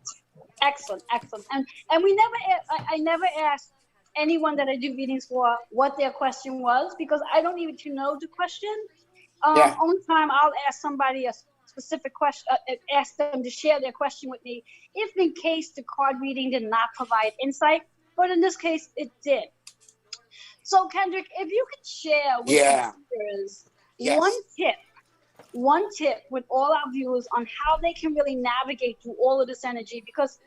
Excellent. And I never asked anyone that I do readings for what their question was, because I don't need to know the question. Only time I'll ask somebody a specific question, ask them to share their question with me, if in case the card reading did not provide insight. But in this case, it did. So, Kendrick, if you could share with the viewers one tip one tip with all our viewers on how they can really navigate through all of this energy, because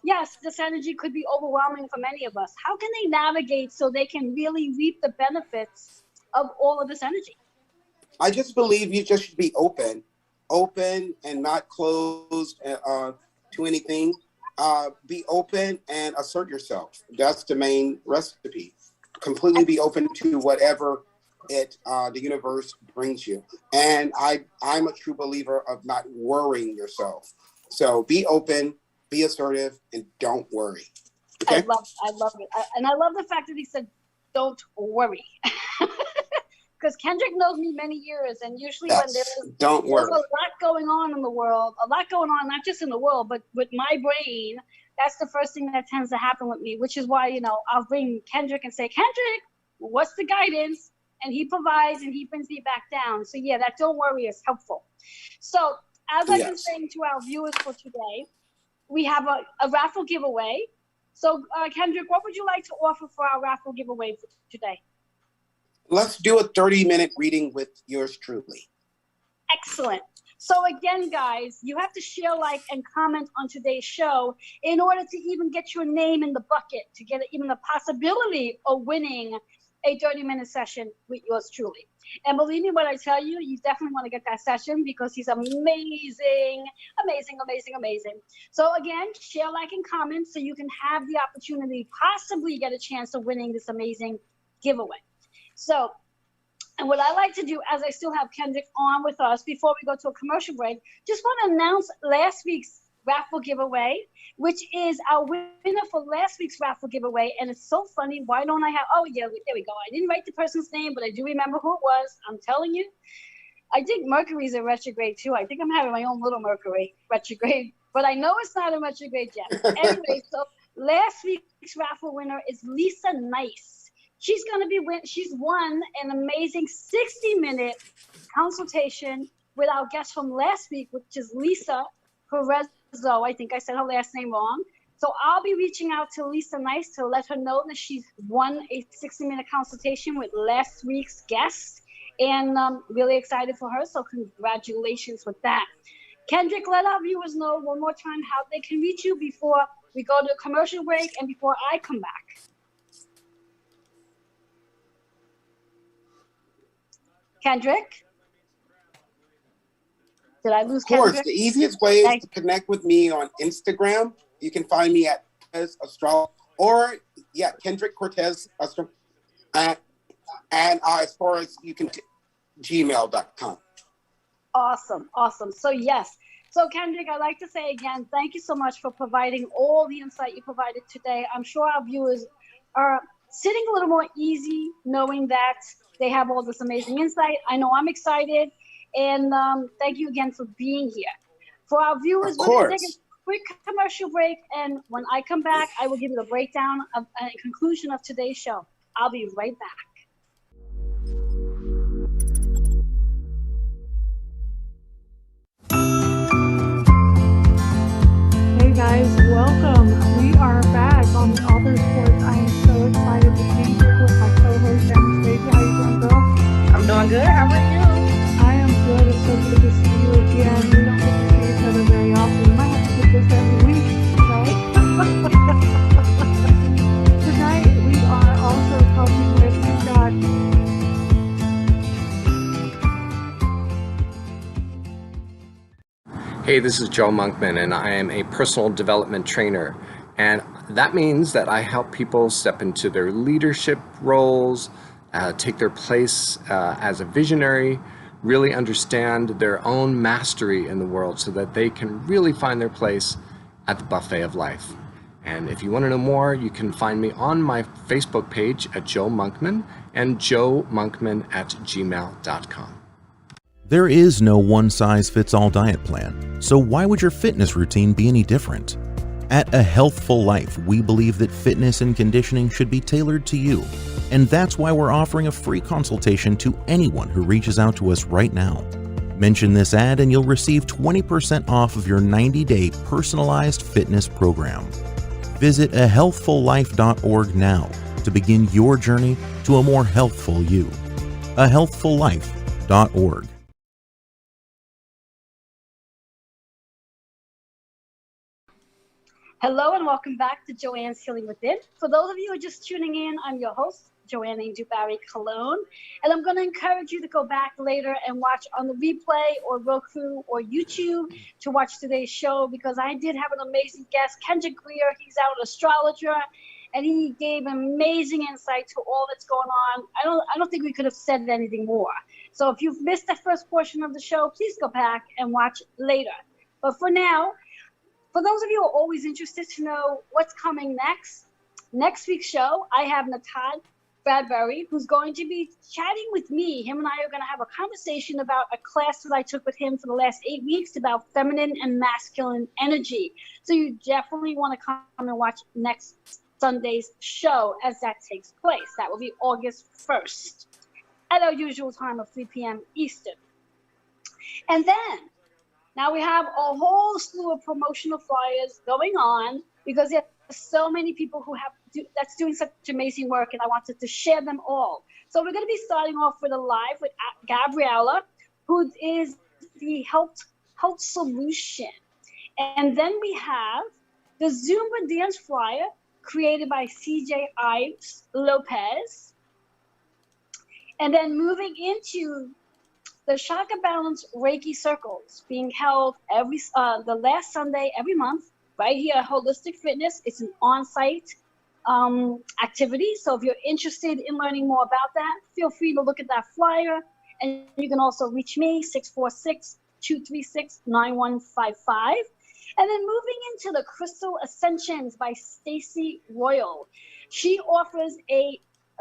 yes, this energy could be overwhelming for many of us. How can they navigate so they can really reap the benefits of all of this energy? I just believe you just should be open and not closed to anything. Be open and assert yourself. That's the main recipe. Completely be open to whatever the universe brings you. And I'm a true believer of not worrying yourself. So be open, be assertive, and don't worry. Okay? I love it. And I love the fact that he said, don't worry. Because Kendrick knows me many years, and usually when there's a lot going on in the world, not just in the world, but with my brain, that's the first thing that tends to happen with me, which is why, I'll bring Kendrick and say, Kendrick, what's the guidance? And he provides and he brings me back down. So yeah, that don't worry is helpful. So as I've been saying to our viewers for today, we have a raffle giveaway. So Kendrick, what would you like to offer for our raffle giveaway for today? Let's do a 30-minute reading with yours truly. Excellent. So again, guys, you have to share, like, and comment on today's show in order to even get your name in the bucket, to get even the possibility of winning a 30-minute session with yours truly. And believe me when I tell you, you definitely want to get that session because he's amazing, amazing, amazing, amazing. So again, share, like, and comment so you can have the opportunity, possibly get a chance of winning this amazing giveaway. So, and what I like to do, as I still have Kendrick on with us before we go to a commercial break, just want to announce last week's raffle giveaway, which is our winner for last week's raffle giveaway. And it's so funny. Why don't I have, oh yeah, there we go. I didn't write the person's name, but I do remember who it was. I'm telling you. I think Mercury's in retrograde too. I think I'm having my own little Mercury retrograde, but I know it's not in retrograde yet. Anyway, so last week's raffle winner is Lisa Nice. She's won an amazing 60-minute consultation with our guest from last week, which is Lisa Perezzo. I think I said her last name wrong. So I'll be reaching out to Lisa Nice to let her know that she's won a 60-minute consultation with last week's guest. And really excited for her. So congratulations with that. Kendrick, let our viewers know one more time how they can reach you before we go to a commercial break and before I come back. Kendrick? Did I lose Kendrick? Of course, the easiest way is to connect with me on Instagram. You can find me at Cortez Astrology, or Kendrick Cortez Astrology. And as far as you can, gmail.com. Awesome. So yes. So Kendrick, I'd like to say again, thank you so much for providing all the insight you provided today. I'm sure our viewers are sitting a little more easy knowing that they have all this amazing insight. I know I'm excited. And thank you again for being here. For our viewers, we're going to take a quick commercial break. And when I come back, I will give you the breakdown of a conclusion of today's show. I'll be right back. Hey guys, welcome. We are back on the Author Sports. I am so excited to be here with my co-host Anastasia. How you doing, girl? I'm doing good. How are you? I am good. It's so good to see you again. We don't get to see each other very often. We might have to do this every week, Tonight we are also talking with Hey, this is Joe Monkman, and I am a personal development trainer. And that means that I help people step into their leadership roles, take their place as a visionary, really understand their own mastery in the world so that they can really find their place at the buffet of life. And if you want to know more, you can find me on my Facebook page at Joe Monkman and joemonkman@gmail.com. There is no one-size-fits-all diet plan, so why would your fitness routine be any different? At A Healthful Life, we believe that fitness and conditioning should be tailored to you, and that's why we're offering a free consultation to anyone who reaches out to us right now. Mention this ad and you'll receive 20% off of your 90-day personalized fitness program. Visit ahealthfullife.org now to begin your journey to a more healthful you. ahealthfullife.org. Hello and welcome back to Joanne's Healing Within. For those of you who are just tuning in, I'm your host, Joanne Angel Barry Cologne, and I'm going to encourage you to go back later and watch on the replay or Roku or YouTube to watch today's show, because I did have an amazing guest, Kendrick Greer. He's out an astrologer, and he gave amazing insight to all that's going on. I don't think we could have said anything more. So if you've missed the first portion of the show, please go back and watch later. But for now, for those of you who are always interested to know what's coming next week's show, I have Natad Bradbury, who's going to be chatting with me. Him and I are going to have a conversation about a class that I took with him for the last 8 weeks about feminine and masculine energy. So you definitely want to come and watch next Sunday's show as that takes place. That will be August 1st at our usual time of 3 p.m. Eastern. And then, now we have a whole slew of promotional flyers going on because there's so many people that's doing such amazing work, and I wanted to share them all. So we're going to be starting off with a live with Gabriella, who is the Health Solution. And then we have the Zumba dance flyer created by CJ Ives Lopez. And then moving into the Chakra Balance Reiki Circles being held the last Sunday every month right here at Holistic Fitness. It's an on-site activity. So if you're interested in learning more about that, feel free to look at that flyer. And you can also reach me, 646-236-9155. And then moving into the Crystal Ascensions by Stacy Royal. She offers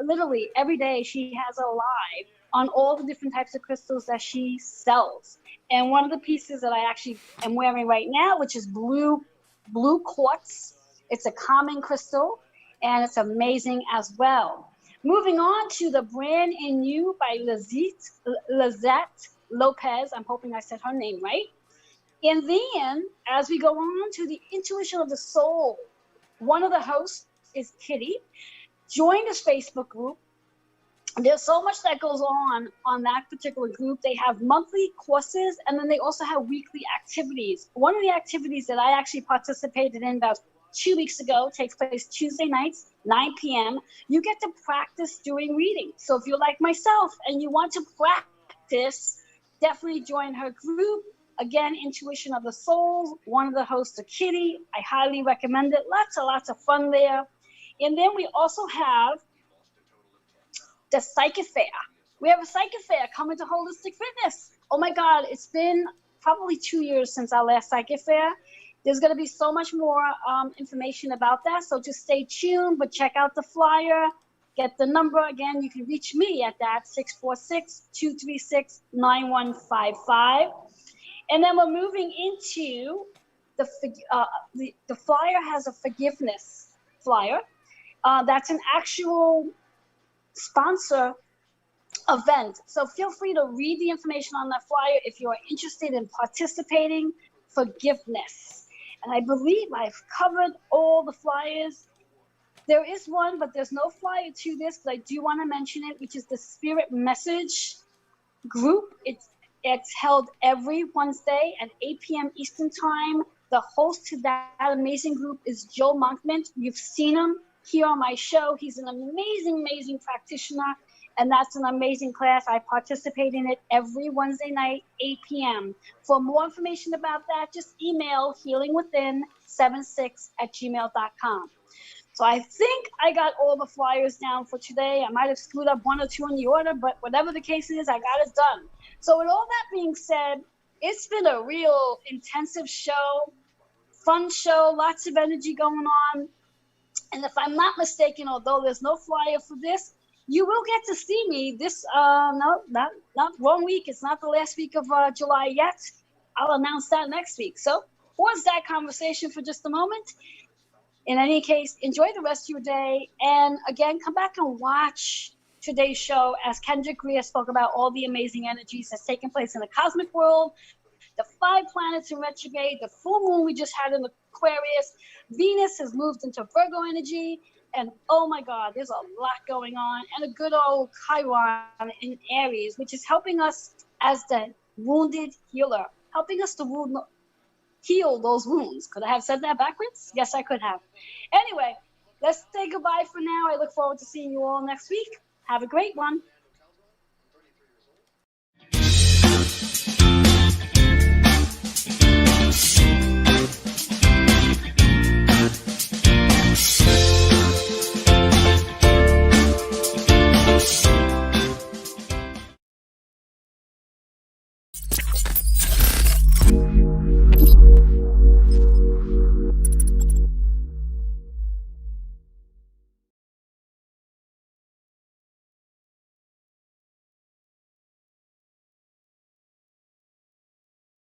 literally every day she has a live on all the different types of crystals that she sells. And one of the pieces that I actually am wearing right now, which is blue quartz. It's a calming crystal, and it's amazing as well. Moving on to the Brand in You by Lizette Lopez. I'm hoping I said her name right. And then, as we go on to the Intuition of the Soul, one of the hosts is Kitty. Join this Facebook group. There's so much that goes on that particular group. They have monthly courses, and then they also have weekly activities. One of the activities that I actually participated in about 2 weeks ago takes place Tuesday nights, 9 p.m. You get to practice doing reading. So if you're like myself and you want to practice, definitely join her group. Again, Intuition of the Soul. One of the hosts, Kitty. I highly recommend it. Lots of fun there. And then we also have the Psychic Fair. We have a Psychic Fair coming to Holistic Fitness. Oh my God, it's been probably 2 years since our last Psychic Fair. There's going to be so much more information about that, so just stay tuned, but check out the flyer. Get the number. Again, you can reach me at that, 646-236-9155. And then we're moving into the flyer has a forgiveness flyer. That's an actual sponsor event. So feel free to read the information on that flyer if you are interested in participating. Forgiveness. And I believe I've covered all the flyers. There is one, but there's no flyer to this, but I do want to mention it, which is the Spirit Message group. It's held every Wednesday at 8 p.m. Eastern Time. The host to that amazing group is Joe Monkman. You've seen him here on my show. He's an amazing practitioner, and that's an amazing class. I participate in it every Wednesday night, 8 p.m. For more information about that, just email healingwithin76@gmail.com. So I think I got all the flyers down for today. I might have screwed up one or two in the order, but whatever the case is, I got it done. So with all that being said, it's been a real intensive show, fun show, lots of energy going on. And if I'm not mistaken, although there's no flyer for this, you will get to see me this, not wrong week. It's not the last week of July yet. I'll announce that next week. So pause that conversation for just a moment. In any case, enjoy the rest of your day. And again, come back and watch today's show as Kendrick Greer spoke about all the amazing energies that's taking place in the cosmic world, the 5 planets in retrograde, the full moon we just had in Aquarius. Venus has moved into Virgo energy. And oh my God, there's a lot going on. And a good old Chiron in Aries, which is helping us as the wounded healer, helping us to heal those wounds. Could I have said that backwards? Yes, I could have. Anyway, let's say goodbye for now. I look forward to seeing you all next week. Have a great one.